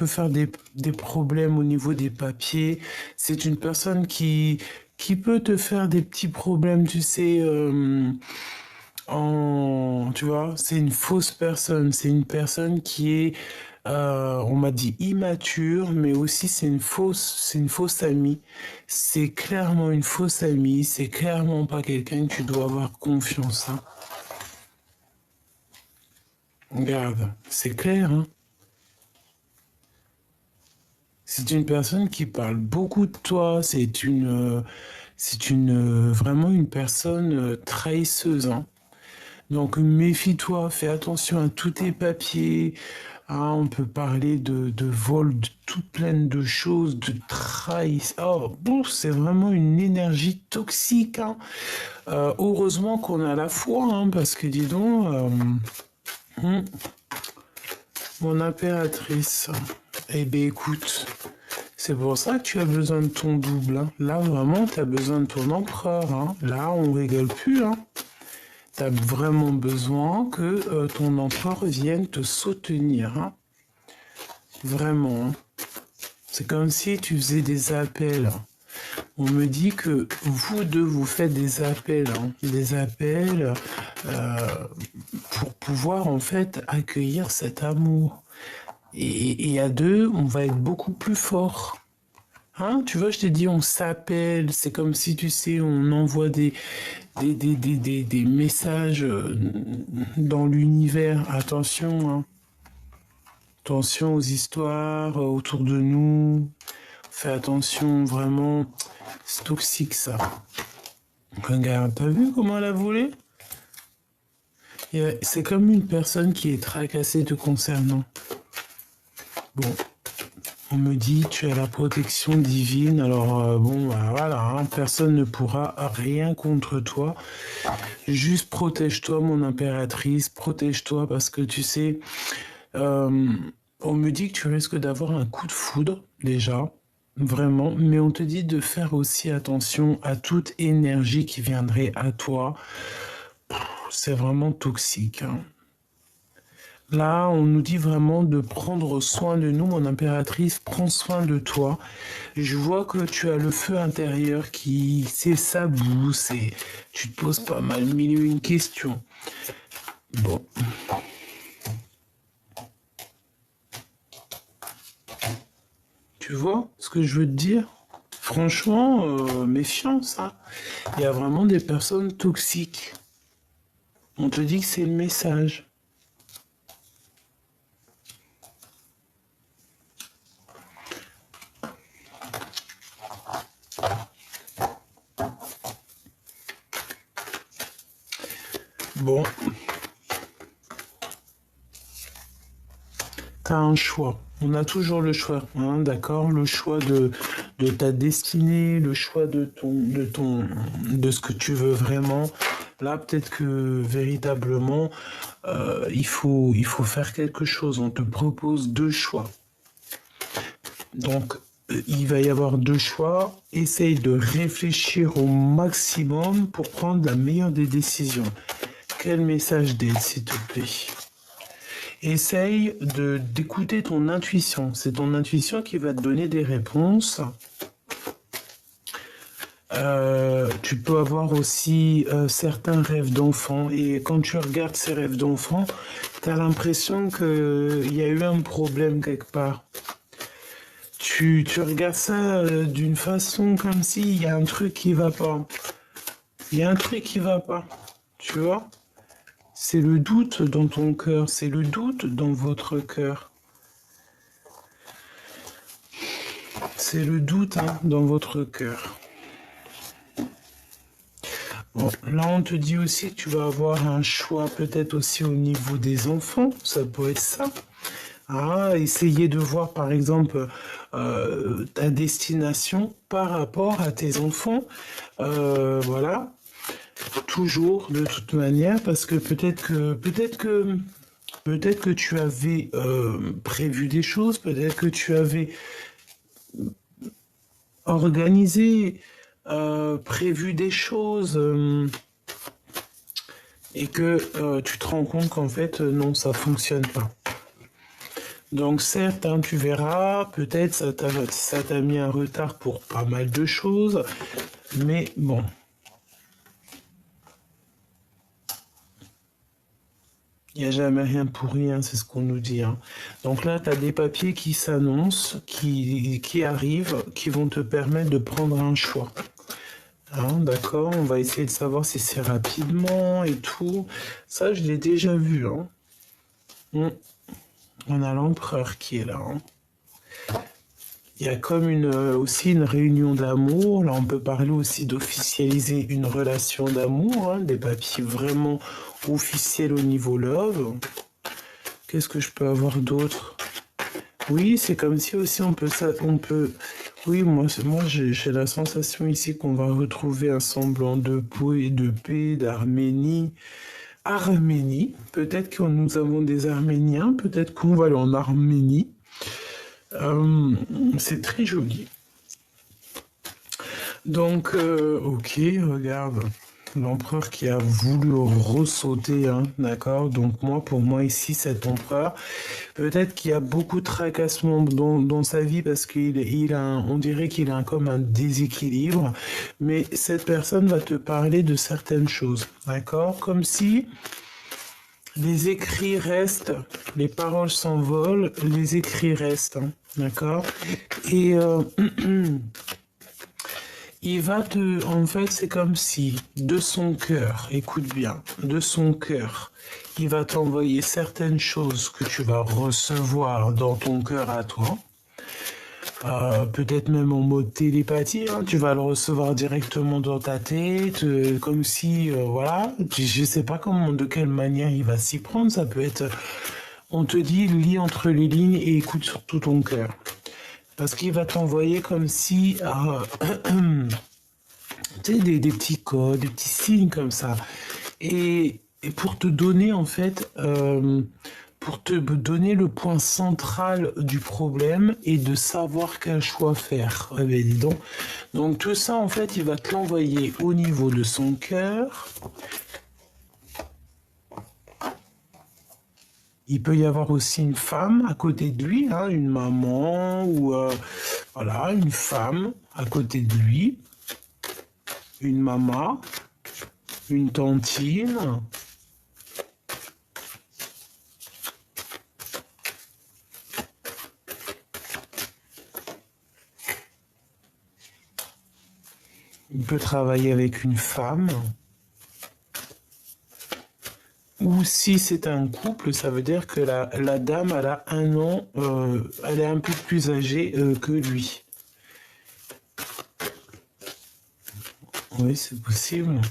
peut faire des problèmes au niveau des papiers. C'est une personne qui peut te faire des petits problèmes, tu sais, tu vois, c'est une fausse personne. C'est une personne qui est, on m'a dit immature, mais aussi c'est une fausse amie. C'est clairement une fausse amie. C'est clairement pas quelqu'un que tu dois avoir confiance, hein. Regarde, c'est clair, hein. C'est une personne qui parle beaucoup de toi. Vraiment une personne trahisseuse, hein. Donc méfie-toi, fais attention à tous tes papiers. Ah, on peut parler de vol, de tout plein de choses, de trahison. Oh, bon, c'est vraiment une énergie toxique, hein. Heureusement qu'on a la foi, hein, parce que dis donc, mon impératrice. Eh bien écoute, c'est pour ça que tu as besoin de ton double, hein. Là vraiment, tu as besoin de ton empereur, hein. Là, on rigole plus, hein. Tu as vraiment besoin que ton empereur vienne te soutenir, hein. Vraiment, hein. C'est comme si tu faisais des appels. On me dit que vous deux, vous faites des appels, hein. Des appels pour pouvoir en fait accueillir cet amour. Et à deux, on va être beaucoup plus fort. Hein, tu vois, je t'ai dit, on s'appelle. C'est comme si, tu sais, on envoie des messages dans l'univers. Attention, hein. Attention aux histoires autour de nous. Fais attention, vraiment. C'est toxique, ça. Regarde, t'as vu comment elle a volé? C'est comme une personne qui est tracassée te concernant. Bon, on me dit tu as la protection divine, alors bon, bah, voilà, hein, personne ne pourra rien contre toi. Juste protège-toi, mon impératrice, protège-toi parce que tu sais, on me dit que tu risques d'avoir un coup de foudre déjà, vraiment, mais on te dit de faire aussi attention à toute énergie qui viendrait à toi. C'est vraiment toxique, hein. Là, on nous dit vraiment de prendre soin de nous, mon impératrice, prends soin de toi. Je vois que tu as le feu intérieur qui s'éclabousse et tu te poses pas mal mille et une questions. Bon. Tu vois ce que je veux te dire? Franchement, méfiance, hein. Il y a vraiment des personnes toxiques. On te dit que c'est le message. Bon, t'as un choix. On a toujours le choix, hein, d'accord? Le choix de ta destinée, le choix de ce que tu veux vraiment. Là, peut-être que véritablement, il faut faire quelque chose. On te propose deux choix. Donc, il va y avoir deux choix. Essaye de réfléchir au maximum pour prendre la meilleure des décisions. Quel message d'aide, s'il te plaît? Essaye d'écouter ton intuition. C'est ton intuition qui va te donner des réponses. Tu peux avoir aussi certains rêves d'enfant. Et quand tu regardes ces rêves d'enfant, tu as l'impression qu'il y a eu un problème quelque part. Tu regardes ça d'une façon comme s'il y a un truc qui va pas. Il y a un truc qui va pas. Tu vois? C'est le doute dans ton cœur, c'est le doute dans votre cœur. C'est le doute, hein, dans votre cœur. Bon, là, on te dit aussi que tu vas avoir un choix peut-être aussi au niveau des enfants. Ça peut être ça. Ah, essayer de voir par exemple ta destination par rapport à tes enfants. Voilà. Toujours de toute manière, parce que peut-être que tu avais prévu des choses, peut-être que tu avais organisé, prévu des choses, et que tu te rends compte qu'en fait non, ça fonctionne pas. Donc certes, hein, tu verras, peut-être ça t'a mis un retard pour pas mal de choses, mais bon. Il n'y a jamais rien pour rien, c'est ce qu'on nous dit, hein. Donc là, tu as des papiers qui s'annoncent, qui arrivent, qui vont te permettre de prendre un choix. Hein, d'accord, on va essayer de savoir si c'est rapidement et tout. Ça, je l'ai déjà vu, hein. On a l'empereur qui est là, hein. Il y a comme aussi une réunion d'amour. Là, on peut parler aussi d'officialiser une relation d'amour, hein, des papiers vraiment officiels au niveau love. Qu'est-ce que je peux avoir d'autre? Oui, c'est comme si aussi on peut. Oui, moi j'ai la sensation ici qu'on va retrouver un semblant de paix, d'Arménie. Arménie, peut-être que nous avons des Arméniens, peut-être qu'on va aller en Arménie. C'est très joli. Donc, ok, regarde. L'empereur qui a voulu ressauter, hein, d'accord? Donc pour moi ici, cet empereur, peut-être qu'il y a beaucoup de tracassements dans sa vie parce on dirait qu'il a comme un déséquilibre, mais cette personne va te parler de certaines choses, d'accord? Comme si les écrits restent, les paroles s'envolent, les écrits restent, hein, d'accord? Et en fait, c'est comme si, de son cœur, écoute bien, de son cœur, il va t'envoyer certaines choses que tu vas recevoir dans ton cœur à toi. Peut-être même en mode télépathie, hein, tu vas le recevoir directement dans ta tête, comme si, voilà, je sais pas de quelle manière il va s'y prendre, ça peut être, on te dit, lis entre les lignes et écoute surtout ton cœur. Parce qu'il va t'envoyer comme si, tu sais, des petits codes, des petits signes comme ça. Et pour te donner, en fait, pour te donner le point central du problème et de savoir quel choix faire. Ouais, ben dis donc. Donc tout ça, en fait, il va te l'envoyer au niveau de son cœur. Il peut y avoir aussi une femme à côté de lui, hein, une maman ou voilà, une femme à côté de lui, une maman, une tantine. Il peut travailler avec une femme. Ou si c'est un couple, ça veut dire que la dame, elle a 1 an, elle est un peu plus âgée que lui. Oui, c'est possible.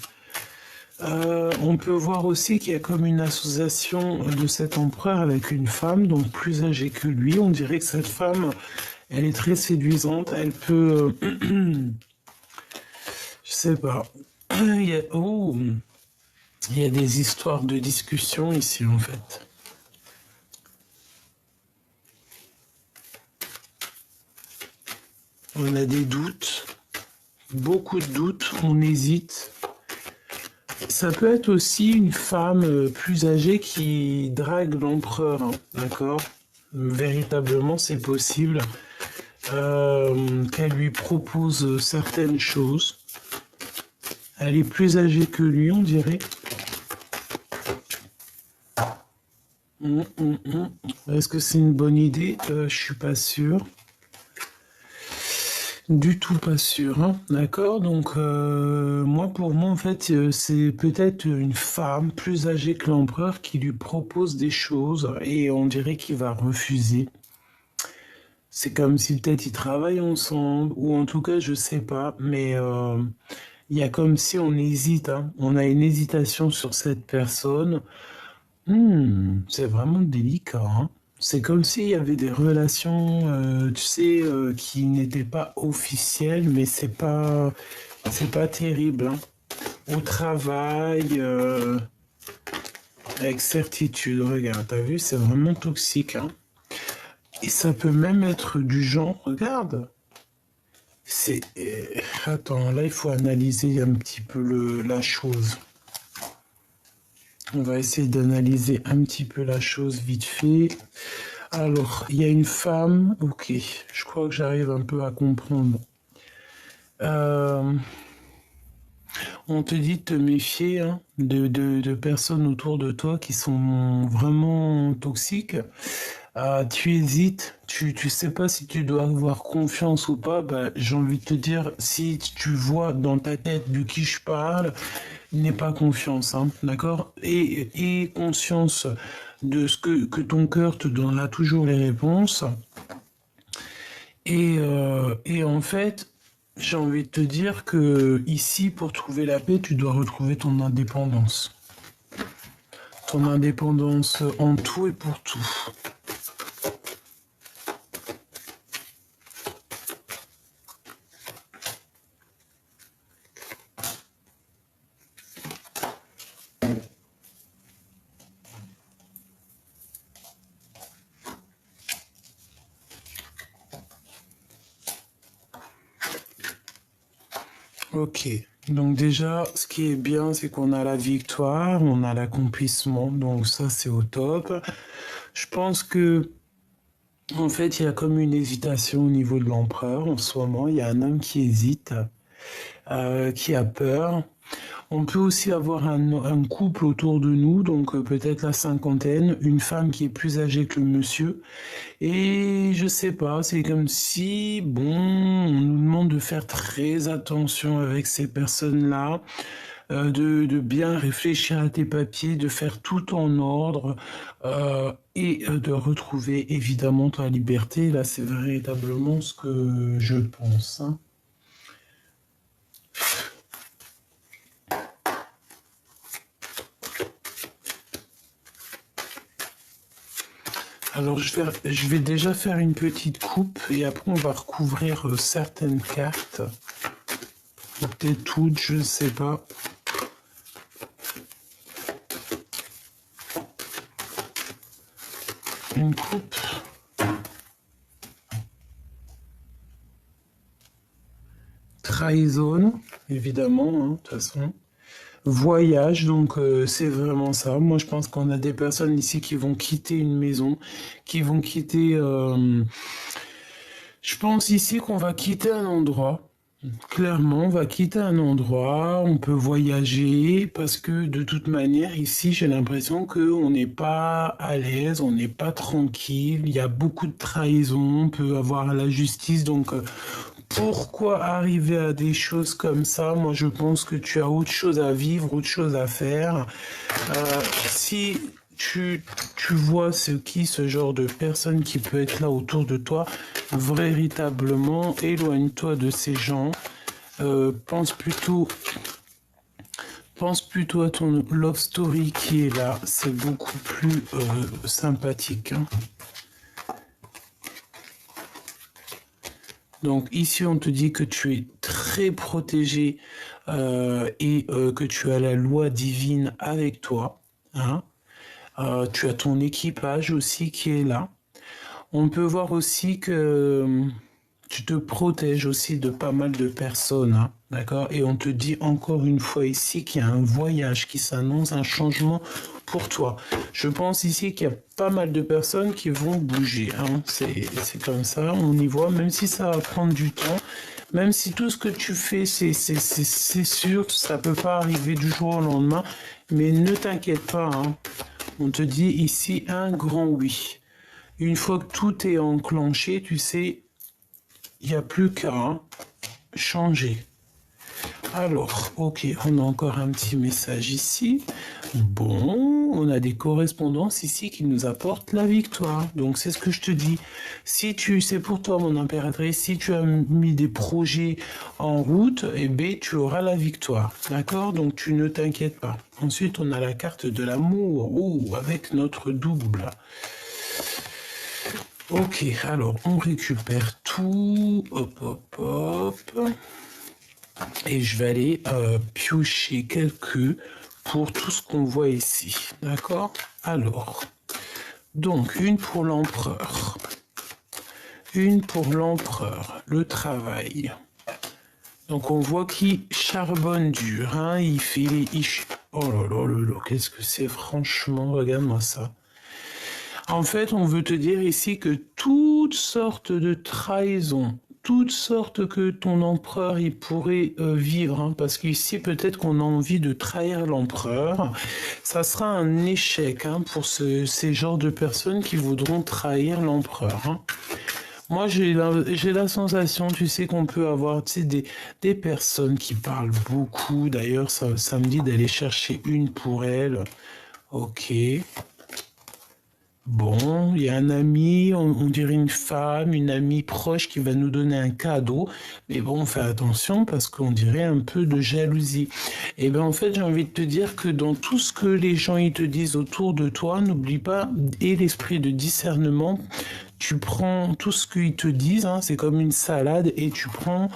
On peut voir aussi qu'il y a comme une association de cet empereur avec une femme, donc plus âgée que lui. On dirait que cette femme, elle est très séduisante. Elle peut... je sais pas. Oh, il y a des histoires de discussion ici, en fait. On a des doutes, beaucoup de doutes, on hésite. Ça peut être aussi une femme plus âgée qui drague l'empereur, hein, d'accord? Véritablement, c'est possible qu'elle lui propose certaines choses. Elle est plus âgée que lui, on dirait. Est-ce que c'est une bonne idée? Je suis pas sûr. Du tout pas sûr, hein. D'accord? Donc, pour moi, en fait, c'est peut-être une femme plus âgée que l'empereur qui lui propose des choses et on dirait qu'il va refuser. C'est comme si peut-être ils travaillent ensemble, ou en tout cas, je sais pas, mais il y a comme si on hésite, hein. On a une hésitation sur cette personne. C'est vraiment délicat, hein. C'est comme s'il y avait des relations, tu sais, qui n'étaient pas officielles, mais c'est pas terrible, hein. Au travail, avec certitude, regarde, t'as vu, c'est vraiment toxique, hein. Et ça peut même être du genre, regarde, attends, là, il faut analyser un petit peu la chose. On va essayer d'analyser un petit peu la chose vite fait. Alors, il y a une femme, ok, je crois que j'arrive un peu à comprendre. Euh, on te dit de te méfier hein, de personnes autour de toi qui sont vraiment toxiques. Tu hésites, tu sais pas si tu dois avoir confiance ou pas. Bah, j'ai envie de te dire, si tu vois dans ta tête de qui je parle, n'aie pas confiance, hein, d'accord? Et conscience de ce que ton cœur te donnera toujours les réponses. Et en fait, j'ai envie de te dire que ici, pour trouver la paix, tu dois retrouver ton indépendance. Ton indépendance en tout et pour tout. Ok. Donc déjà, ce qui est bien, c'est qu'on a la victoire, on a l'accomplissement. Donc ça, c'est au top. Je pense que, en fait, il y a comme une hésitation au niveau de l'empereur en ce moment. Il y a un homme qui hésite, qui a peur. On peut aussi avoir un couple autour de nous, donc peut-être la cinquantaine, une femme qui est plus âgée que le monsieur. Et je sais pas, c'est comme si, bon, on nous demande de faire très attention avec ces personnes-là, de bien réfléchir à tes papiers, de faire tout en ordre et de retrouver évidemment ta liberté. Là, c'est véritablement ce que je pense, hein. Alors, je vais déjà faire une petite coupe et après, on va recouvrir certaines cartes. Peut-être toutes, je ne sais pas. Une coupe. Trahison, évidemment, hein, de toute façon. Voyage, donc c'est vraiment ça. Moi, je pense qu'on a des personnes ici qui vont quitter une maison, qui vont quitter... je pense ici qu'on va quitter un endroit. Clairement, on va quitter un endroit, on peut voyager, parce que de toute manière, ici, j'ai l'impression qu'on n'est pas à l'aise, on n'est pas tranquille, il y a beaucoup de trahison, on peut avoir la justice, donc pourquoi arriver à des choses comme ça? Moi, je pense que tu as autre chose à vivre, autre chose à faire. Si tu vois ce genre de personne qui peut être là autour de toi, véritablement, éloigne-toi de ces gens. Pense plutôt à ton love story qui est là. C'est beaucoup plus sympathique, hein. Donc ici, on te dit que tu es très protégé et que tu as la loi divine avec toi, hein. Tu as ton équipage aussi qui est là. On peut voir aussi que tu te protèges aussi de pas mal de personnes, hein, d'accord? Et on te dit encore une fois ici qu'il y a un voyage qui s'annonce, un changement pour toi. Je pense ici qu'il y a pas mal de personnes qui vont bouger, hein. C'est comme ça, on y voit, même si ça va prendre du temps, même si tout ce que tu fais, c'est sûr, ça peut pas arriver du jour au lendemain, mais ne t'inquiète pas, hein. On te dit ici un grand oui. Une fois que tout est enclenché, tu sais, il n'y a plus qu'à changer. Alors, ok, on a encore un petit message ici. Bon, on a des correspondances ici qui nous apportent la victoire. Donc, c'est ce que je te dis. Si c'est pour toi, mon impératrice, si tu as mis des projets en route, eh bien, tu auras la victoire. D'accord? Donc, tu ne t'inquiètes pas. Ensuite, on a la carte de l'amour. Oh, avec notre double. Ok, alors, on récupère tout. Hop, hop, hop. Et je vais aller piocher quelques pour tout ce qu'on voit ici. D'accord? Alors, donc une pour l'empereur. Une pour l'empereur. Le travail. Donc on voit qu'il charbonne dur. Hein, il fait les... Oh là là là là, qu'est-ce que c'est franchement, regarde-moi ça. En fait, on veut te dire ici que toutes sortes de trahisons, toutes sortes que ton empereur il pourrait vivre, hein, parce qu'ici peut-être qu'on a envie de trahir l'empereur, ça sera un échec hein, pour ces genres de personnes qui voudront trahir l'empereur. Hein. Moi, j'ai la sensation, tu sais, qu'on peut avoir tu sais, des personnes qui parlent beaucoup. D'ailleurs, ça me dit d'aller chercher une pour elle. Ok. Bon, il y a un ami, on dirait une femme, une amie proche qui va nous donner un cadeau. Mais bon, fais attention parce qu'on dirait un peu de jalousie. Et bien en fait, j'ai envie de te dire que dans tout ce que les gens ils te disent autour de toi, n'oublie pas, et l'esprit de discernement, tu prends tout ce qu'ils te disent, hein, c'est comme une salade, et tu prends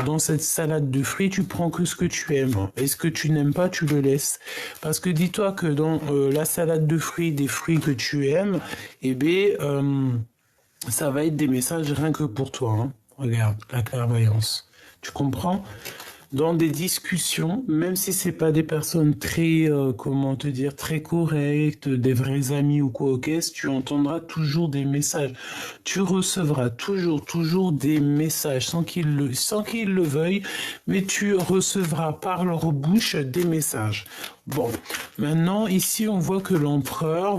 dans cette salade de fruits, tu prends que ce que tu aimes. Et ce que tu n'aimes pas, tu le laisses. Parce que dis-toi que dans la salade de fruits, des fruits que tu aimes, eh bien, ça va être des messages rien que pour toi. Hein. Regarde, la clairvoyance. Tu comprends? Dans des discussions, même si c'est pas des personnes très, comment te dire, très correctes, des vrais amis ou quoi, ok, tu entendras toujours des messages. Tu recevras toujours des messages sans qu'ils le veuillent, mais tu recevras par leur bouche des messages. Bon, maintenant ici on voit que l'empereur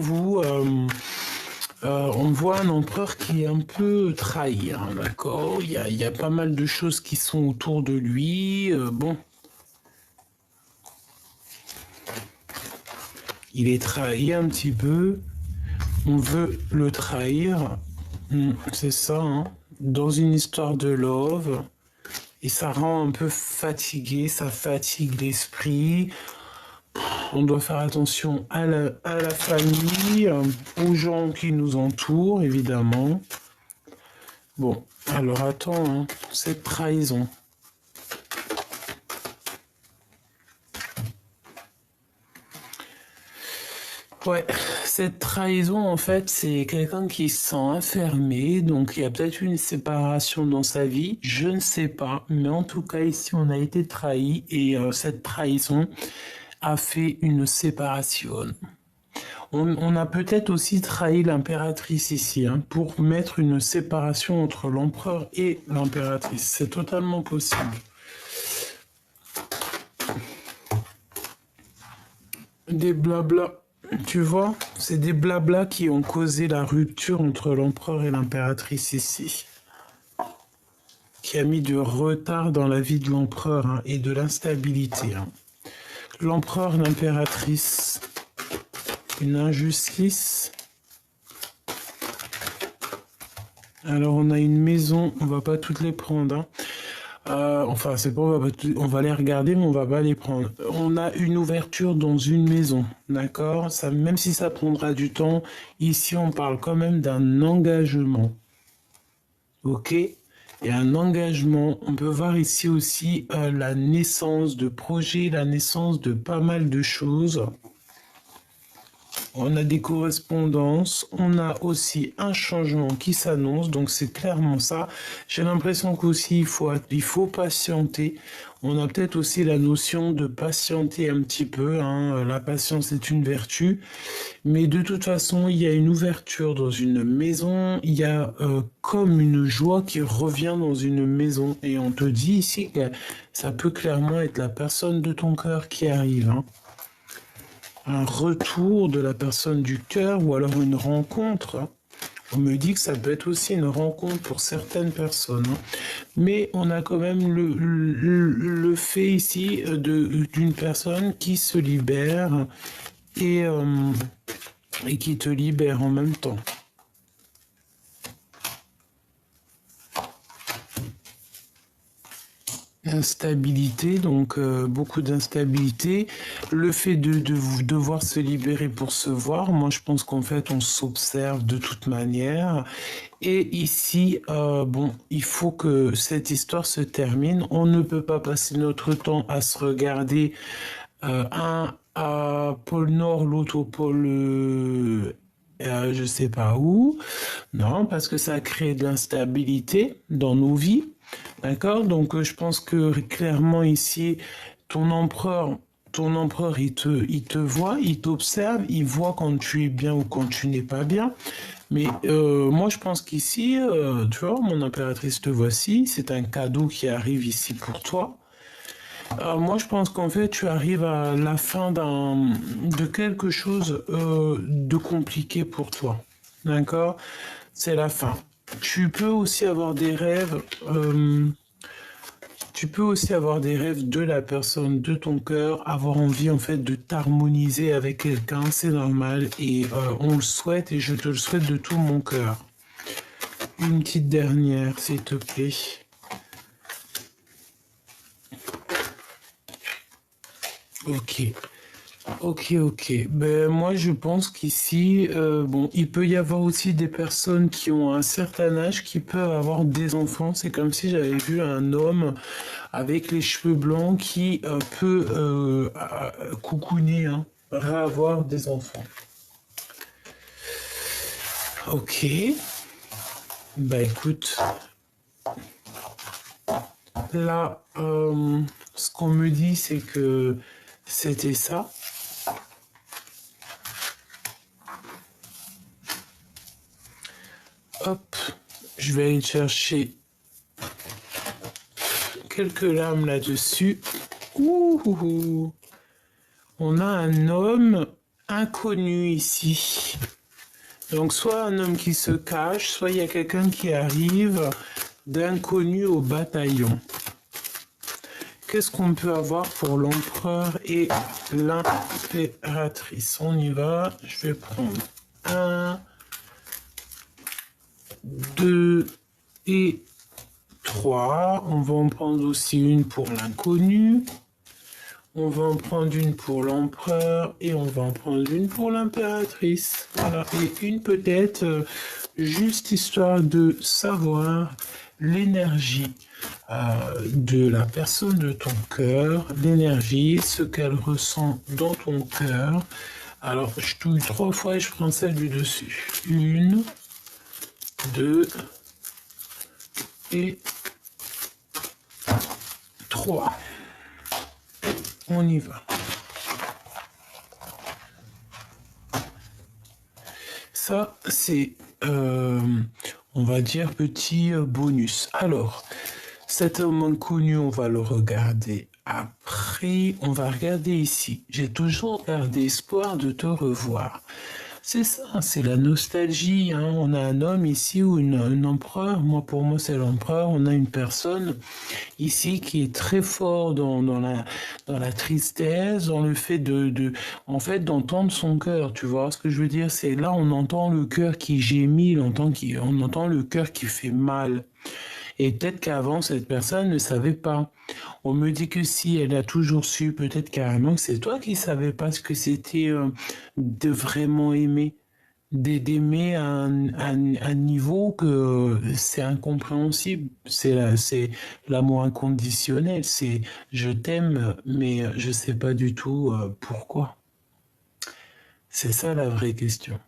on voit un empereur qui est un peu trahi, hein, d'accord? Il y a pas mal de choses qui sont autour de lui. Bon, il est trahi un petit peu. On veut le trahir. C'est ça, hein? Dans une histoire de love. Et ça rend un peu fatigué, ça fatigue l'esprit. On doit faire attention à la famille, aux gens qui nous entourent, évidemment. Bon, alors attends, hein, cette trahison. Ouais, cette trahison, en fait, c'est quelqu'un qui se sent enfermé, donc il y a peut-être une séparation dans sa vie, je ne sais pas, mais en tout cas, ici, on a été trahi et cette trahison a fait une séparation. On a peut-être aussi trahi l'impératrice ici, hein, pour mettre une séparation entre l'empereur et l'impératrice. C'est totalement possible. Des blabla. Tu vois, c'est des blabla qui ont causé la rupture entre l'empereur et l'impératrice ici. Qui a mis du retard dans la vie de l'empereur hein, et de l'instabilité. Hein. L'empereur, l'impératrice, une injustice. Alors on a une maison, on va pas toutes les prendre. Hein. Enfin, c'est pas, on va les regarder, mais on va pas les prendre. On a une ouverture dans une maison, d'accord? Ça, même si ça prendra du temps, ici on parle quand même d'un engagement, ok? Et un engagement, on peut voir ici aussi la naissance de projets, la naissance de pas mal de choses. On a des correspondances, on a aussi un changement qui s'annonce, donc c'est clairement ça. J'ai l'impression qu'aussi il faut patienter. On a peut-être aussi la notion de patienter un petit peu, hein. La patience est une vertu, mais de toute façon, il y a une ouverture dans une maison, il y a comme une joie qui revient dans une maison, et on te dit ici que ça peut clairement être la personne de ton cœur qui arrive, hein. Un retour de la personne du cœur ou alors une rencontre. On me dit que ça peut être aussi une rencontre pour certaines personnes. Mais on a quand même le fait ici d'une personne qui se libère et qui te libère en même temps. Instabilité, donc beaucoup d'instabilité. Le fait de devoir se libérer pour se voir, moi je pense qu'en fait on s'observe de toute manière. Et ici, bon, il faut que cette histoire se termine. On ne peut pas passer notre temps à se regarder un à pôle Nord, l'autre au pôle je sais pas où. Non, parce que ça crée de l'instabilité dans nos vies. D'accord? Donc je pense que clairement ici, ton empereur, ton empereur, il te voit, il t'observe, il voit quand tu es bien ou quand tu n'es pas bien. Mais moi, je pense qu'ici, tu vois, mon impératrice, te voici, c'est un cadeau qui arrive ici pour toi. Moi, je pense qu'en fait, tu arrives à la fin de quelque chose de compliqué pour toi. D'accord? C'est la fin. Tu peux aussi avoir des rêves. Tu peux aussi avoir des rêves de la personne, de ton cœur, avoir envie en fait de t'harmoniser avec quelqu'un, c'est normal et on le souhaite et je te le souhaite de tout mon cœur. Une petite dernière, s'il te plaît. Ok. Ok. Ben, moi, je pense qu'ici, bon, il peut y avoir aussi des personnes qui ont un certain âge qui peuvent avoir des enfants. C'est comme si j'avais vu un homme avec les cheveux blancs qui peut coucouner, hein, avoir des enfants. Ok. Bah écoute, là, ce qu'on me dit, c'est que c'était ça. Hop, je vais aller chercher quelques lames là-dessus. Ouh, on a un homme inconnu ici. Donc soit un homme qui se cache, soit il y a quelqu'un qui arrive d'inconnu au bataillon. Qu'est-ce qu'on peut avoir pour l'empereur et l'impératrice? On y va, je vais prendre 1, 2 et 3. On va en prendre aussi une pour l'inconnu. On va en prendre une pour l'empereur et on va en prendre une pour l'impératrice. Voilà, et une peut-être juste histoire de savoir l'énergie de la personne de ton cœur, l'énergie, ce qu'elle ressent dans ton cœur. Alors, je touille 3 fois et je prends celle du dessus. 1, 2 et 3. On y va. Ça, c'est, on va dire, petit bonus. Alors, cet homme inconnu, on va le regarder après. On va regarder ici. J'ai toujours gardé espoir de te revoir. C'est ça, c'est la nostalgie. Hein. On a un homme ici ou un empereur. Moi, pour moi, c'est l'empereur. On a une personne ici qui est très fort dans la tristesse, dans le fait en fait, d'entendre son cœur. Tu vois ce que je veux dire? C'est là, on entend le cœur qui gémit, on entend le cœur qui fait mal. Et peut-être qu'avant, cette personne ne savait pas. On me dit que si elle a toujours su, peut-être carrément que c'est toi qui savais pas ce que c'était de vraiment aimer. D'aimer à un niveau que c'est incompréhensible. C'est l'amour inconditionnel. C'est je t'aime, mais je sais pas du tout pourquoi. C'est ça la vraie question.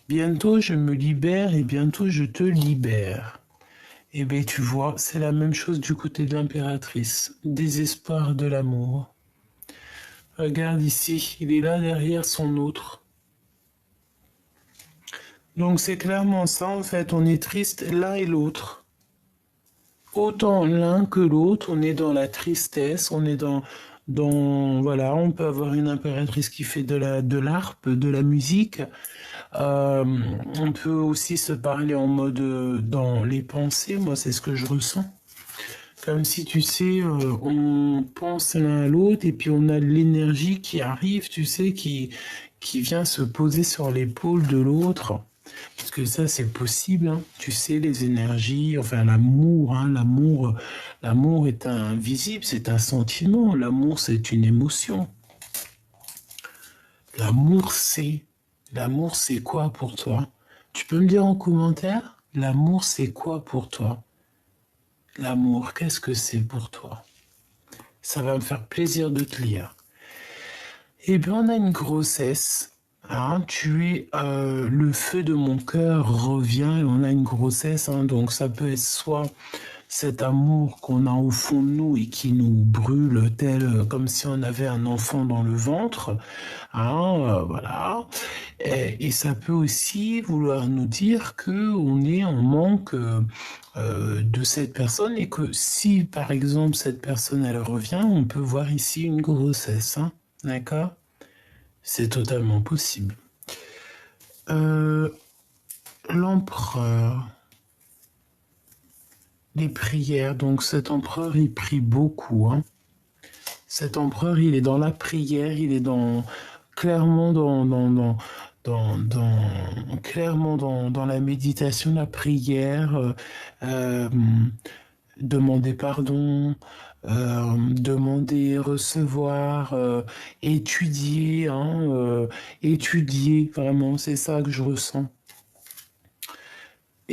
Bientôt je me libère et bientôt je te libère. Eh bien, tu vois, c'est la même chose du côté de l'impératrice. Désespoir de l'amour. Regarde ici, il est là derrière son autre. Donc c'est clairement ça, en fait, on est triste l'un et l'autre. Autant l'un que l'autre, on est dans la tristesse, on est voilà, on peut avoir une impératrice qui fait de l'harpe, de la musique. On peut aussi se parler en mode dans les pensées, moi c'est ce que je ressens. Comme si tu sais, on pense l'un à l'autre et puis on a l'énergie qui arrive, tu sais, qui vient se poser sur l'épaule de l'autre. Parce que ça c'est possible, hein. Tu sais, les énergies, enfin l'amour, hein, l'amour est invisible, c'est un sentiment, l'amour c'est une émotion. L'amour c'est quoi pour toi? Tu peux me dire en commentaire, l'amour c'est quoi pour toi? L'amour, qu'est-ce que c'est pour toi? Ça va me faire plaisir de te lire. Eh bien, on a une grossesse. Hein, le feu de mon cœur revient et on a une grossesse. Hein, donc, ça peut être soit cet amour qu'on a au fond de nous et qui nous brûle comme si on avait un enfant dans le ventre, hein, voilà. Et ça peut aussi vouloir nous dire que on est en manque de cette personne et que si, par exemple, cette personne, elle revient, on peut voir ici une grossesse, hein, d'accord? C'est totalement possible. Euh, L'empereur, les prières, donc cet empereur, il prie beaucoup, hein. Cet empereur, il est dans la prière, il est clairement clairement dans la méditation, la prière, euh, demander pardon, demander, recevoir, étudier, hein, étudier, vraiment, c'est ça que je ressens.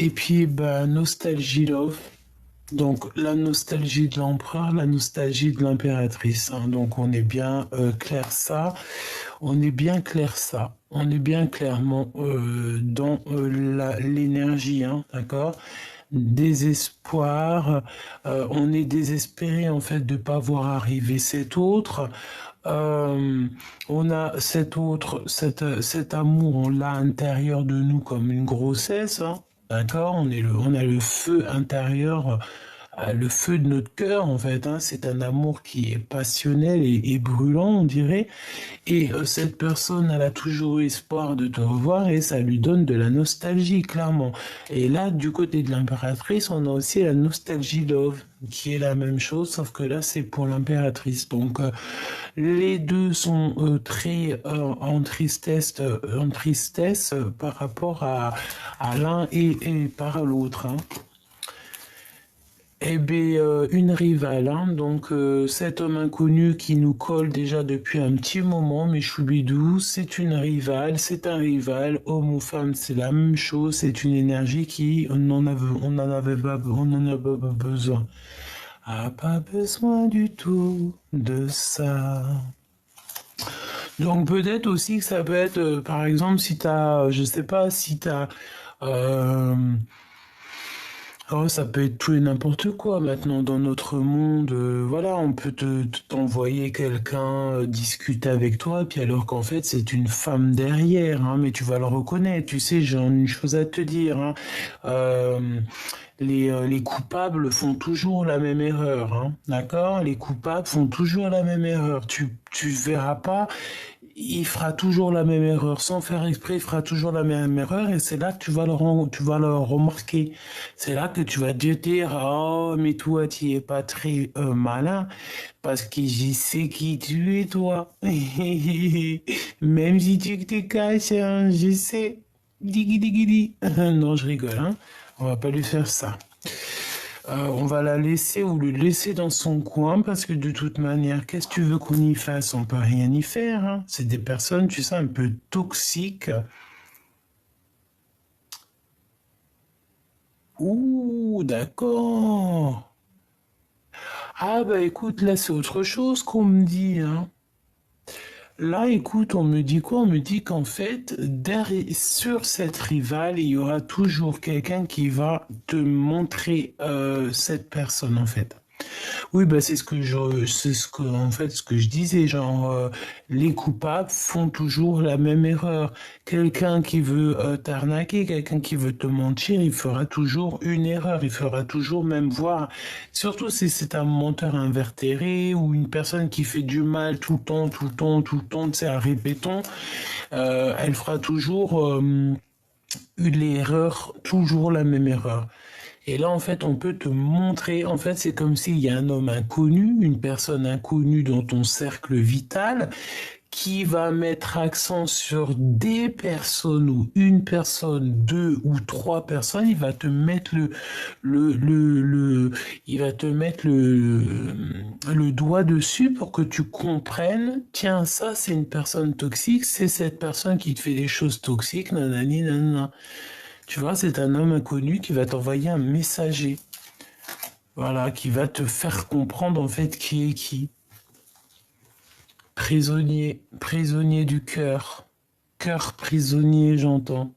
Et puis, bah, nostalgie love. Donc, la nostalgie de l'empereur, la nostalgie de l'impératrice, hein. Donc, on est bien clair ça. On est bien clair ça. On est bien clairement dans l'énergie, hein, d'accord? Désespoir. On est désespéré en fait de ne pas voir arriver cet autre. Euh, on a cet amour, on l'a à l'intérieur de nous comme une grossesse, hein, d'accord? On a le feu intérieur, le feu de notre cœur en fait, hein. C'est un amour qui est passionnel et brûlant, on dirait. Et cette personne, elle a toujours eu espoir de te revoir et ça lui donne de la nostalgie, clairement. Et là, du côté de l'impératrice, on a aussi la nostalgie love, qui est la même chose, sauf que là, c'est pour l'impératrice. Donc, les deux sont très en tristesse par rapport à l'un et par l'autre, hein. Eh bien, une rivale, hein. Donc cet homme inconnu qui nous colle déjà depuis un petit moment, mais Choubidou, c'est une rivale, c'est un rival, homme ou femme, c'est la même chose, c'est une énergie qui, on n'en a pas besoin. Ah, pas besoin du tout de ça. Donc peut-être aussi que ça peut être, par exemple, si t'as, je sais pas, si t'as... euh, Oh, ça peut être tout et n'importe quoi maintenant dans notre monde. Voilà, on peut t'envoyer quelqu'un discuter avec toi, puis alors qu'en fait c'est une femme derrière, hein, mais tu vas le reconnaître. Tu sais, j'ai une chose à te dire, hein. Euh, les coupables font toujours la même erreur, hein, d'accord? Les coupables font toujours la même erreur. Tu verras pas, il fera toujours la même erreur. Sans faire exprès, il fera toujours la même erreur et c'est là que tu vas le remarquer. C'est là que tu vas te dire, oh, mais toi, tu es pas très malin parce que je sais qui tu es, toi. Même si tu te caches, hein, je sais. Diggy diggy di. Non, je rigole, hein. On va pas lui faire ça. On va la laisser ou le laisser dans son coin parce que de toute manière, qu'est-ce que tu veux qu'on y fasse? On peut rien y faire, hein. C'est des personnes, tu sais, un peu toxiques. Ouh, d'accord. Ah bah écoute, là c'est autre chose qu'on me dit, hein. Là, écoute, on me dit quoi? On me dit qu'en fait, sur cette rivale, il y aura toujours quelqu'un qui va te montrer cette personne, en fait. Oui, bah c'est en fait, ce que je disais, genre, les coupables font toujours la même erreur. Quelqu'un qui veut t'arnaquer, quelqu'un qui veut te mentir, il fera toujours une erreur, il fera toujours même voir, surtout si c'est un menteur invétéré ou une personne qui fait du mal tout le temps, tout le temps, tout le temps, tu sais, à répéton, elle fera toujours l'erreur, toujours la même erreur. Et là, en fait, on peut te montrer, en fait, c'est comme s'il y a un homme inconnu, une personne inconnue dans ton cercle vital, qui va mettre accent sur des personnes ou une personne, deux ou trois personnes, il va te mettre il va te mettre le doigt dessus pour que tu comprennes, tiens, ça, c'est une personne toxique, c'est cette personne qui te fait des choses toxiques, nanani, nanana. Tu vois, c'est un homme inconnu qui va t'envoyer un messager. Voilà, qui va te faire comprendre en fait qui est qui. Prisonnier, prisonnier du cœur. Cœur prisonnier, j'entends.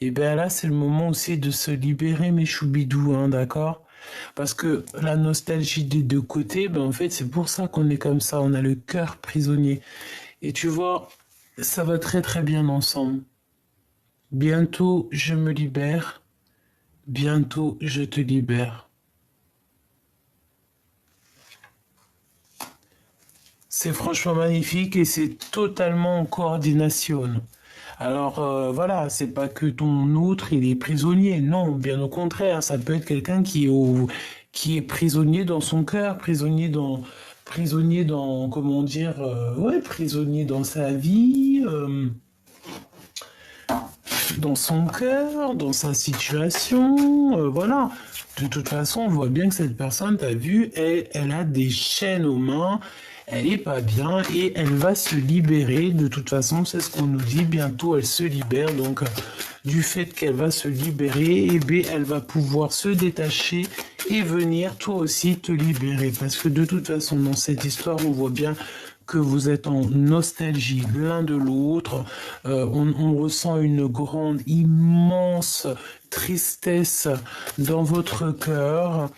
Et bien là, c'est le moment aussi de se libérer, mes choubidous, hein, d'accord? Parce que la nostalgie des deux côtés, ben en fait, c'est pour ça qu'on est comme ça. On a le cœur prisonnier. Et tu vois, ça va très très bien ensemble. Bientôt, je me libère. Bientôt, je te libère. C'est franchement magnifique et c'est totalement en coordination. Alors voilà, c'est pas que ton autre il est prisonnier, non, bien au contraire, ça peut être quelqu'un qui est prisonnier dans son cœur, prisonnier dans, comment dire, ouais, prisonnier dans sa vie, dans son cœur, dans sa situation, voilà. De toute façon, on voit bien que cette personne, t'as vu, elle a des chaînes aux mains, elle est pas bien et elle va se libérer. De toute façon, c'est ce qu'on nous dit. Bientôt, elle se libère. Donc, du fait qu'elle va se libérer, eh bien, elle va pouvoir se détacher et venir toi aussi te libérer. Parce que de toute façon, dans cette histoire, on voit bien que vous êtes en nostalgie l'un de l'autre. On ressent une grande, immense tristesse dans votre cœur.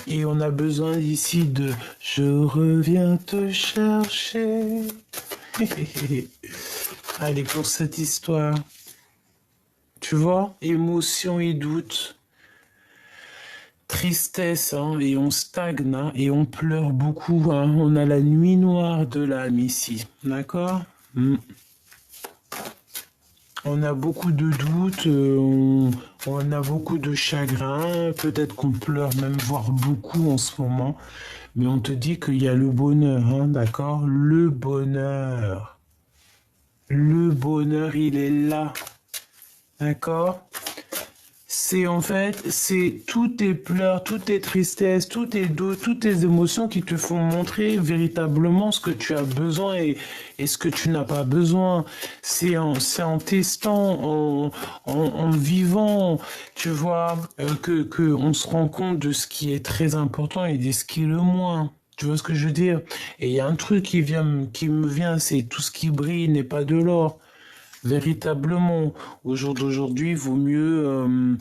Et on a besoin ici de je reviens te chercher. Allez, pour cette histoire. Tu vois, émotion et doute. Tristesse, hein, et on stagne, hein, et on pleure beaucoup. Hein. On a la nuit noire de l'âme ici. D'accord? On a beaucoup de doutes, on a beaucoup de chagrin, peut-être qu'on pleure même, voire beaucoup en ce moment, mais on te dit qu'il y a le bonheur, hein, d'accord? Le bonheur. Le bonheur, il est là, d'accord? C'est en fait, c'est tous tes pleurs, toutes tes tristesses, tous tes doutes, toutes tes émotions qui te font montrer véritablement ce que tu as besoin et ce que tu n'as pas besoin. C'est en testant, en vivant, tu vois, que on se rend compte de ce qui est très important et de ce qui est le moins. Tu vois ce que je veux dire? Et il y a un truc qui me vient, c'est tout ce qui brille n'est pas de l'or. Véritablement, au jour d'aujourd'hui, il vaut mieux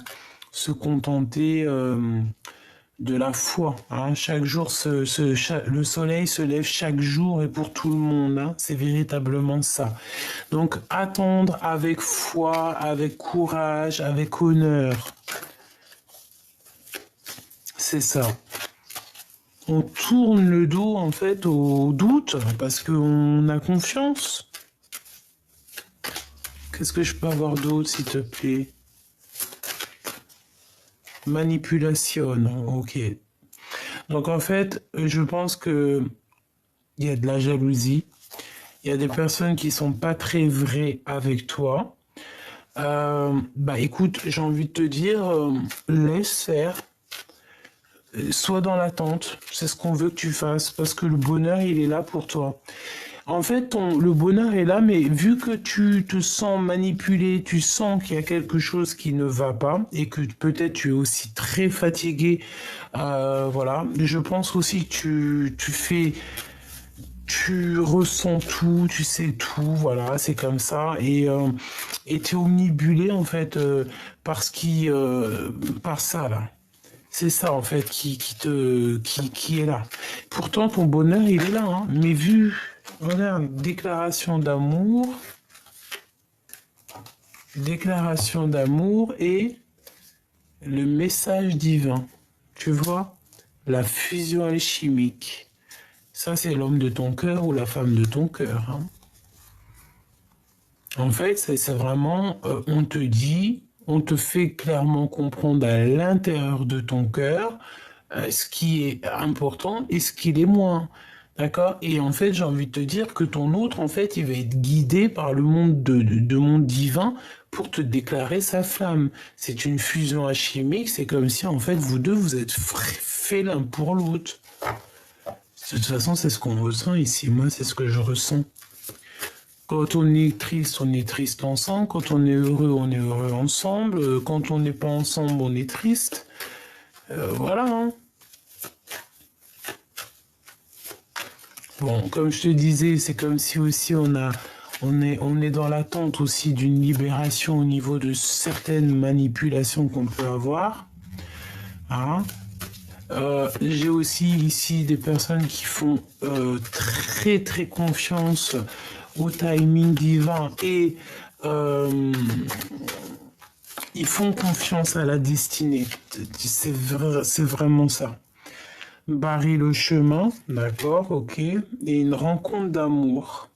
se contenter de la foi. Hein. Chaque jour, le soleil se lève chaque jour et pour tout le monde. Hein. C'est véritablement ça. Donc, attendre avec foi, avec courage, avec honneur. C'est ça. On tourne le dos, en fait, au doute parce qu'on a confiance. Qu'est-ce que je peux avoir d'autre, s'il te plaît? Manipulation, ok. Donc en fait, je pense que il y a de la jalousie. Il y a des personnes qui sont pas très vraies avec toi. Bah écoute, j'ai envie de te dire, laisse faire. Sois dans l'attente. C'est ce qu'on veut que tu fasses parce que le bonheur, il est là pour toi. En fait, le bonheur est là, mais vu que tu te sens manipulé, tu sens qu'il y a quelque chose qui ne va pas et que peut-être tu es aussi très fatigué, voilà. Je pense aussi que tu ressens tout, tu sais tout, voilà, c'est comme ça et tu es omnibulé en fait par ça là. C'est ça en fait qui est là. Pourtant ton bonheur il est là, hein, mais regarde, déclaration d'amour et le message divin. Tu vois, la fusion alchimique. Ça c'est l'homme de ton cœur ou la femme de ton cœur. Hein. En fait, c'est vraiment, on te dit. On te fait clairement comprendre à l'intérieur de ton cœur ce qui est important et ce qui l'est moins. D'accord? Et en fait, j'ai envie de te dire que ton autre, en fait, il va être guidé par le monde de monde divin pour te déclarer sa flamme. C'est une fusion alchimique, c'est comme si, en fait, vous deux, vous êtes faits l'un pour l'autre. De toute façon, c'est ce qu'on ressent ici. Moi, c'est ce que je ressens. Quand on est triste ensemble. Quand on est heureux ensemble. Quand on n'est pas ensemble, on est triste. Voilà. Hein. Bon, comme je te disais, c'est comme si aussi on est dans l'attente aussi d'une libération au niveau de certaines manipulations qu'on peut avoir. Hein. J'ai aussi ici des personnes qui font très très confiance au timing divin et ils font confiance à la destinée. C'est vraiment ça. Barrer le chemin, d'accord, ok. Et une rencontre d'amour.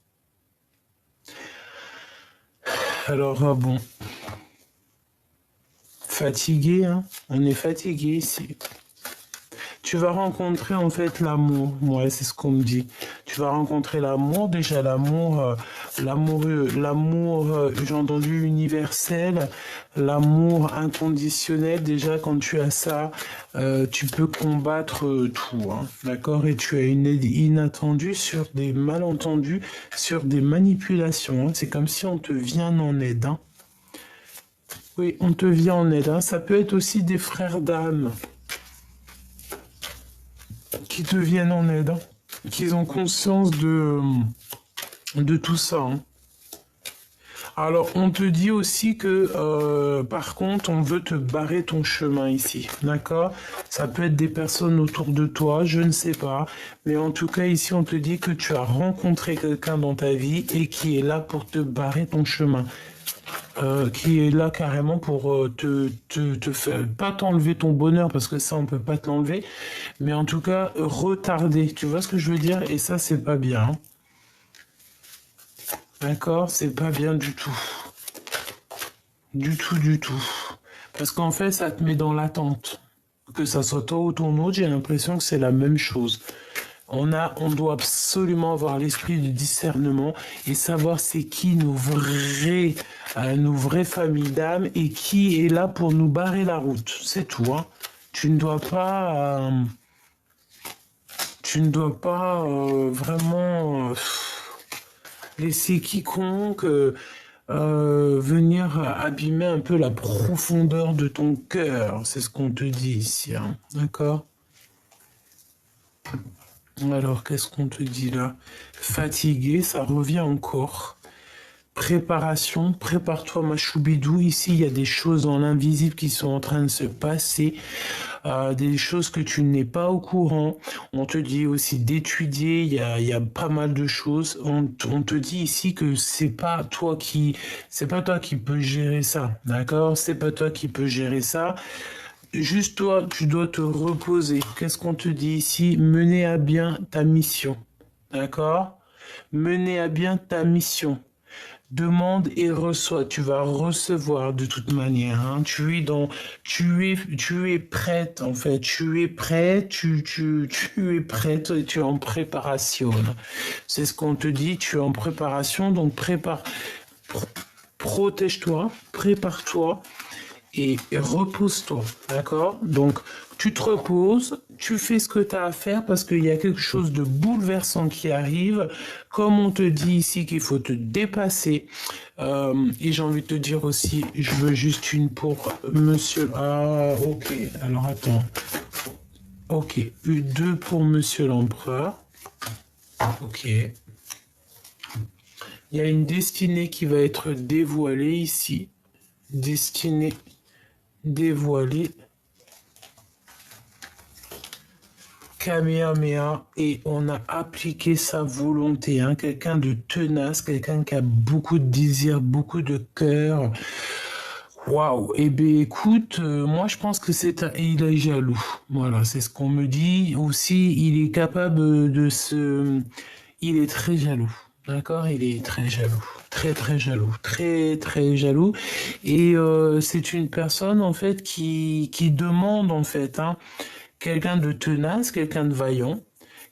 Alors, bon. Fatigué, hein. On est fatigué ici. Tu vas rencontrer en fait l'amour. Ouais, c'est ce qu'on me dit. Tu vas rencontrer l'amour. Déjà, j'ai entendu universel, l'amour inconditionnel. Déjà, quand tu as ça, tu peux combattre tout. Hein, d'accord? Et tu as une aide inattendue sur des malentendus, sur des manipulations. Hein. C'est comme si on te vient en aide. Hein. Oui, on te vient en aide. Hein. Ça peut être aussi des frères d'âme qui te viennent en aide, hein, qu'ils ont conscience de tout ça. Hein. Alors, on te dit aussi que, par contre, on veut te barrer ton chemin ici, d'accord? Ça peut être des personnes autour de toi, je ne sais pas. Mais en tout cas, ici, on te dit que tu as rencontré quelqu'un dans ta vie et qui est là pour te barrer ton chemin. Qui est là carrément pour te faire, pas t'enlever ton bonheur, parce que ça, on peut pas te l'enlever, mais en tout cas, retarder. Tu vois ce que je veux dire? Et ça, c'est pas bien. Hein. D'accord? C'est pas bien du tout. Du tout, du tout. Parce qu'en fait, ça te met dans l'attente. Que ça soit toi ou ton autre, j'ai l'impression que c'est la même chose. On doit absolument avoir l'esprit de discernement et savoir c'est qui nos vraies familles d'âme et qui est là pour nous barrer la route. C'est tout. Hein. Tu ne dois pas, vraiment laisser quiconque venir abîmer un peu la profondeur de ton cœur. C'est ce qu'on te dit ici. Hein. D'accord? Alors, qu'est-ce qu'on te dit là? Fatigué, ça revient encore. Préparation, prépare-toi ma choubidou. Ici, il y a des choses dans l'invisible qui sont en train de se passer. Des choses que tu n'es pas au courant. On te dit aussi d'étudier, il y a pas mal de choses. On te dit ici que c'est pas toi qui peux gérer ça, d'accord? C'est pas toi qui peux gérer ça. Juste toi, tu dois te reposer. Qu'est-ce qu'on te dit ici? Mener à bien ta mission. D'accord? Mener à bien ta mission. Demande et reçois. Tu vas recevoir de toute manière. Hein. Tu es prête en fait. Tu es prêt. Tu es prête et tu es en préparation. C'est ce qu'on te dit. Tu es en préparation. Donc protège-toi. Prépare-toi. Et repose-toi, d'accord? Donc, tu te reposes, tu fais ce que tu as à faire parce qu'il y a quelque chose de bouleversant qui arrive. Comme on te dit ici qu'il faut te dépasser. Et j'ai envie de te dire aussi, je veux juste une pour monsieur... Ah, ok. Alors, attends. Ok. Deux pour monsieur l'empereur. Ok. Il y a une destinée qui va être dévoilée ici. Destinée dévoilé Kamehameha et on a appliqué sa volonté, hein, quelqu'un de tenace, quelqu'un qui a beaucoup de désir, beaucoup de cœur. Waouh, eh bien écoute, moi je pense que il est jaloux. Voilà, c'est ce qu'on me dit. Aussi, il est capable il est très jaloux. D'accord, il est très jaloux, très très jaloux, très très jaloux. Et c'est une personne en fait qui demande en fait, hein, quelqu'un de tenace, quelqu'un de vaillant,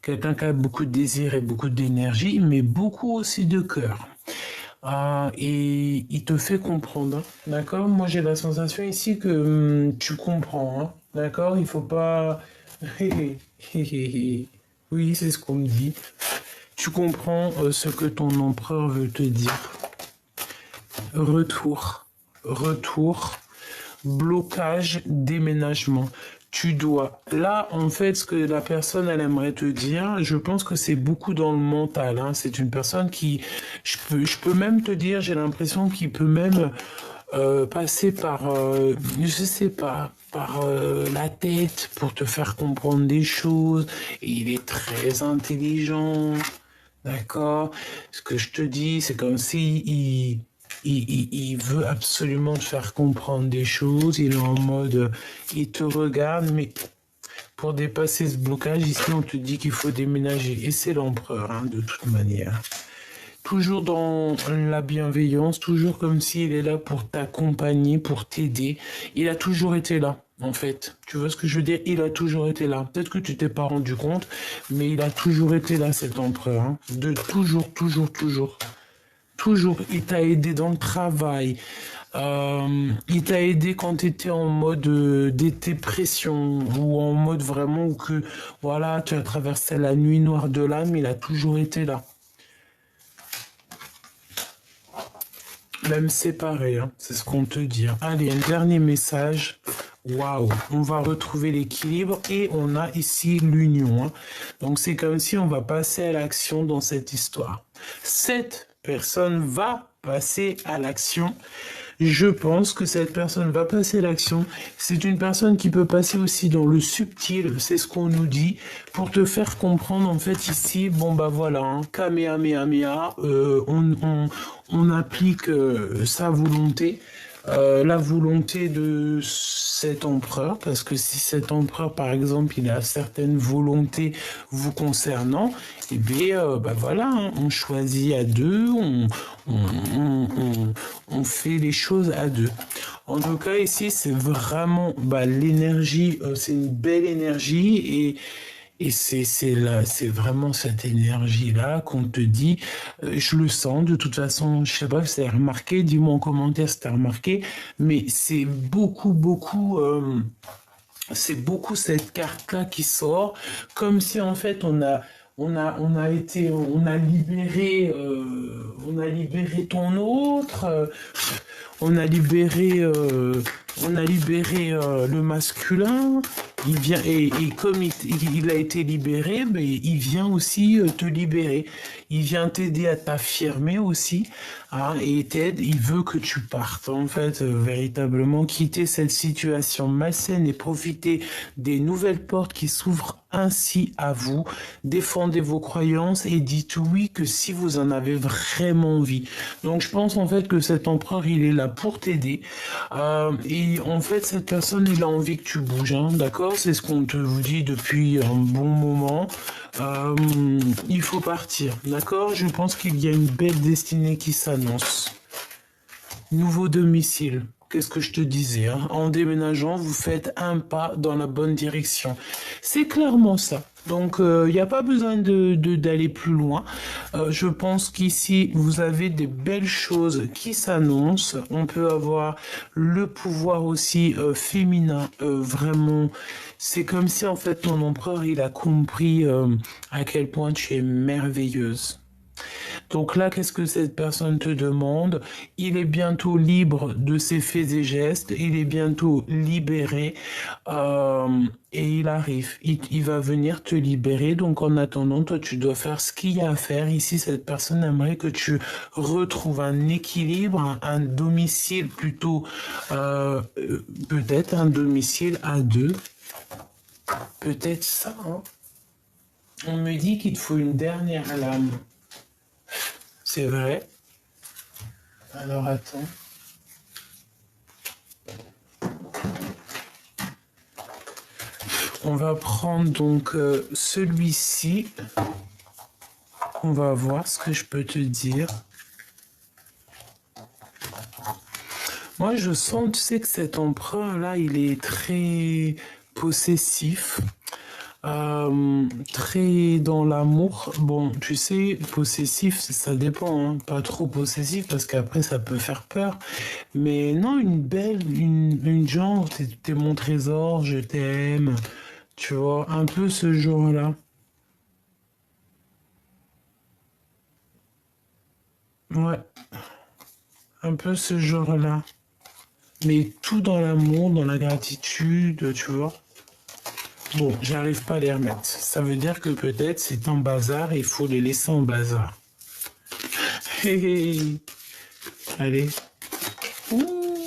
quelqu'un qui a beaucoup de désir et beaucoup d'énergie, mais beaucoup aussi de cœur. Et il te fait comprendre, hein, d'accord? Moi j'ai la sensation ici que tu comprends, hein, d'accord? Il faut pas... Oui, c'est ce qu'on me dit. Tu comprends ce que ton empereur veut te dire. Retour, blocage, déménagement. Tu dois. Là, en fait, ce que la personne, elle aimerait te dire, je pense que c'est beaucoup dans le mental. Hein. C'est une personne qui, je peux même te dire, j'ai l'impression qu'il peut même passer par, je sais pas, par la tête pour te faire comprendre des choses. Il est très intelligent, d'accord? Ce que je te dis, c'est comme si il veut absolument te faire comprendre des choses. Il est en mode, il te regarde, mais pour dépasser ce blocage, ici, on te dit qu'il faut déménager. Et c'est l'empereur, hein, de toute manière. Toujours dans la bienveillance, toujours comme s'il est là pour t'accompagner, pour t'aider. Il a toujours été là, en fait. Tu vois ce que je veux dire? Il a toujours été là. Peut-être que tu t'es pas rendu compte, mais il a toujours été là, cet empereur. Hein. De toujours, toujours, toujours. Toujours. Il t'a aidé dans le travail. Il t'a aidé quand tu étais en mode dépression ou en mode vraiment où que, voilà, tu as traversé la nuit noire de l'âme. Il a toujours été là. Même séparé, hein, c'est ce qu'on te dit. Hein. Allez, un dernier message. Waouh, on va retrouver l'équilibre et on a ici l'union. Hein. Donc c'est comme si on va passer à l'action dans cette histoire. Cette personne va passer à l'action. Je pense que cette personne va passer à l'action. C'est une personne qui peut passer aussi dans le subtil, c'est ce qu'on nous dit, pour te faire comprendre en fait ici, bon bah voilà, hein, Kamehameha, on applique sa volonté. La volonté de cet empereur, parce que si cet empereur, par exemple, il a certaines volontés vous concernant, eh bien, bah voilà, hein, on choisit à deux, on fait les choses à deux. En tout cas, ici, c'est vraiment bah, l'énergie, c'est une belle énergie et c'est vraiment cette énergie-là qu'on te dit, je le sens, de toute façon, je sais pas si t'as remarqué, dis-moi en commentaire si t'as remarqué, mais c'est beaucoup cette carte-là qui sort, comme si en fait on a libéré ton autre, on a libéré le masculin. Il vient et comme il a été libéré, mais il vient aussi te libérer. Il vient t'aider à t'affirmer aussi, hein, et t'aide. Il veut que tu partes en fait véritablement quitter cette situation malsaine et profiter des nouvelles portes qui s'ouvrent ainsi à vous. Défendez vos croyances et dites oui que si vous en avez vraiment envie. Donc je pense en fait que cet empereur il est là pour t'aider. Et en fait cette personne il a envie que tu bouges, hein, d'accord? C'est ce qu'on te vous dit depuis un bon moment. Il faut partir, d'accord? Je pense qu'il y a une belle destinée qui s'annonce. Nouveau domicile. Qu'est-ce que je te disais, hein? En déménageant, vous faites un pas dans la bonne direction. C'est clairement ça. Donc, il n'y a pas besoin d'aller plus loin. Je pense qu'ici, vous avez des belles choses qui s'annoncent. On peut avoir le pouvoir aussi féminin, vraiment. C'est comme si, en fait, ton empereur, il a compris à quel point tu es merveilleuse. Donc là, qu'est-ce que cette personne te demande? Il est bientôt libre de ses faits et gestes, il est bientôt libéré et il arrive. Il va venir te libérer. Donc en attendant, toi, tu dois faire ce qu'il y a à faire. Ici, cette personne aimerait que tu retrouves un équilibre, un domicile plutôt, peut-être un domicile à deux. Peut-être ça, hein. On me dit qu'il te faut une dernière lame. C'est vrai. Alors attends. On va prendre donc celui-ci. On va voir ce que je peux te dire. Moi, je sens, tu sais, que cet empereur-là, il est très possessif. Très dans l'amour. Bon, tu sais, possessif, ça dépend, hein. Pas trop possessif parce qu'après ça peut faire peur. Mais non, une genre, t'es mon trésor, je t'aime. Tu vois, un peu ce genre-là. Ouais, un peu ce genre-là. Mais tout dans l'amour, dans la gratitude, tu vois. Bon, j'arrive pas à les remettre. Ça veut dire que peut-être c'est en bazar et il faut les laisser en bazar. Hé hé. Allez. Ouh.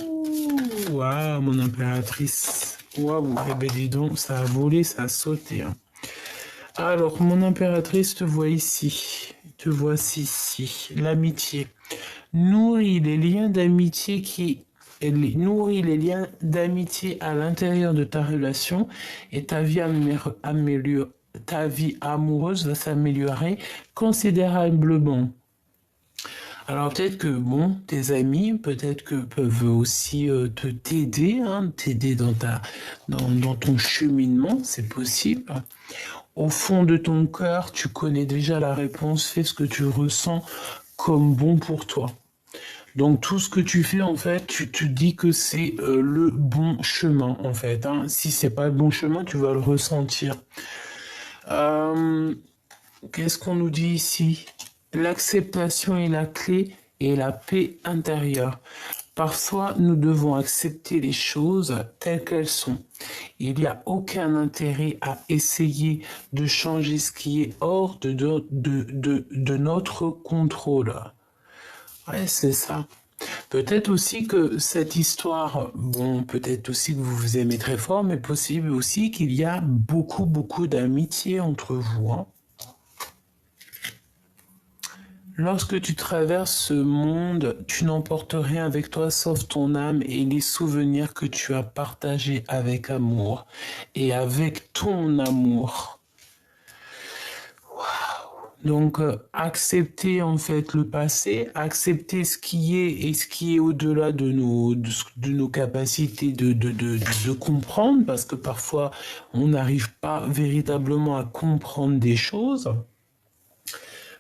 Waouh, mon impératrice. Waouh, eh ben dis donc, ça a volé, ça a sauté. Hein. Alors, mon impératrice te voit ici. Te voici ici. L'amitié. Nourris les liens d'amitié nourrit les liens d'amitié à l'intérieur de ta relation et ta vie amoureuse va s'améliorer considérablement. Alors peut-être que bon, tes amis, peut-être que peuvent aussi t'aider, hein, t'aider dans ton cheminement, c'est possible. Au fond de ton cœur, tu connais déjà la réponse, fais ce que tu ressens comme bon pour toi. Donc tout ce que tu fais en fait, tu te dis que c'est le bon chemin en fait. Hein. Si c'est pas le bon chemin, tu vas le ressentir. Qu'est-ce qu'on nous dit ici? L'acceptation est la clé et la paix intérieure. Parfois, nous devons accepter les choses telles qu'elles sont. Il n'y a aucun intérêt à essayer de changer ce qui est hors de notre contrôle. Ouais, c'est ça. Peut-être aussi que cette histoire, bon, peut-être aussi que vous vous aimez très fort, mais possible aussi qu'il y a beaucoup, beaucoup d'amitié entre vous. Hein. Lorsque tu traverses ce monde, tu n'emportes rien avec toi sauf ton âme et les souvenirs que tu as partagés avec amour et avec ton amour. Donc, accepter en fait le passé, accepter ce qui est et ce qui est au-delà de nos capacités de comprendre, parce que parfois on n'arrive pas véritablement à comprendre des choses.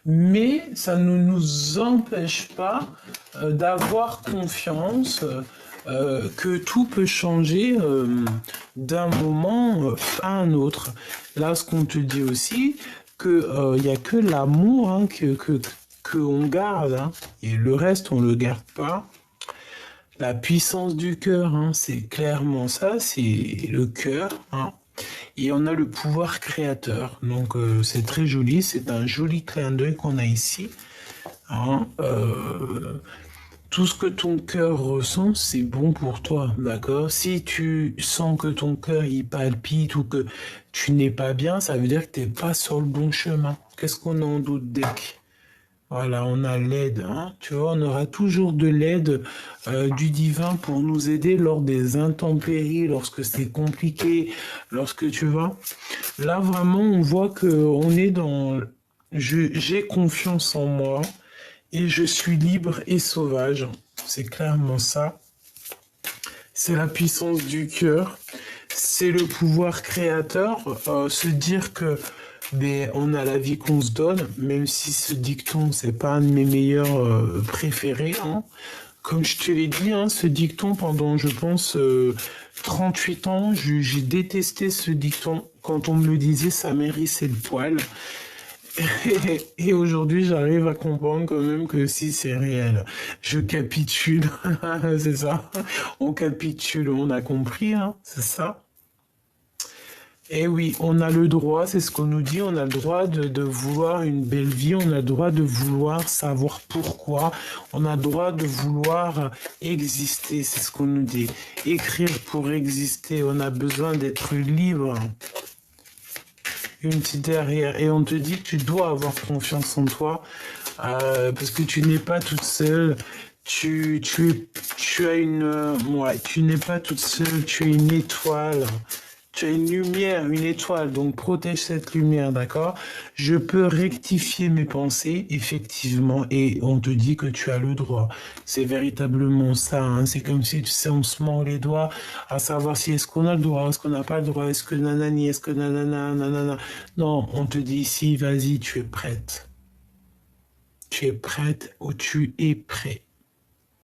Mais ça ne nous empêche pas d'avoir confiance que tout peut changer d'un moment à un autre. Là, ce qu'on te dit aussi, qu'il n'y a que l'amour hein, que on garde, hein, et le reste, on ne le garde pas. La puissance du cœur, hein, c'est clairement ça, c'est le cœur. Hein. Et on a le pouvoir créateur. Donc c'est très joli, c'est un joli clin d'œil qu'on a ici. Hein, tout ce que ton cœur ressent, c'est bon pour toi, d'accord? Si tu sens que ton cœur il palpite ou que tu n'es pas bien, ça veut dire que tu n'es pas sur le bon chemin. Qu'est-ce qu'on a en d'autre deck? Voilà, on a l'aide, hein. Tu vois, on aura toujours de l'aide du divin pour nous aider lors des intempéries, lorsque c'est compliqué, lorsque tu vois. Là, vraiment, on voit que on est dans... J'ai confiance en moi et je suis libre et sauvage. C'est clairement ça. C'est la puissance du cœur. C'est le pouvoir créateur. Se dire que on a la vie qu'on se donne, même si ce dicton, c'est pas un de mes meilleurs préférés. Hein. Comme je te l'ai dit, hein, ce dicton, pendant, je pense, 38 ans, j'ai détesté ce dicton. Quand on me le disait, ça m'hérissait le poil. Et aujourd'hui, j'arrive à comprendre quand même que si c'est réel. Je capitule, c'est ça. On capitule, on a compris, hein, c'est ça. Eh oui, on a le droit, c'est ce qu'on nous dit, on a le droit de vouloir une belle vie, on a le droit de vouloir savoir pourquoi, on a le droit de vouloir exister, c'est ce qu'on nous dit. Écrire pour exister, on a besoin d'être libre. Une petite derrière, et on te dit que tu dois avoir confiance en toi, parce que tu n'es pas toute seule. Tu as une... ouais, tu n'es pas toute seule, tu es une étoile. Tu as une lumière, une étoile, donc protège cette lumière, d'accord? Je peux rectifier mes pensées, effectivement, et on te dit que tu as le droit. C'est véritablement ça, hein. C'est comme si, tu sais, on se mord les doigts à savoir si est-ce qu'on a le droit, est-ce qu'on n'a pas le droit, est-ce que nanani, est-ce que nanana, nanana. Non, on te dit ici, vas-y, tu es prête. Tu es prête ou tu es prêt.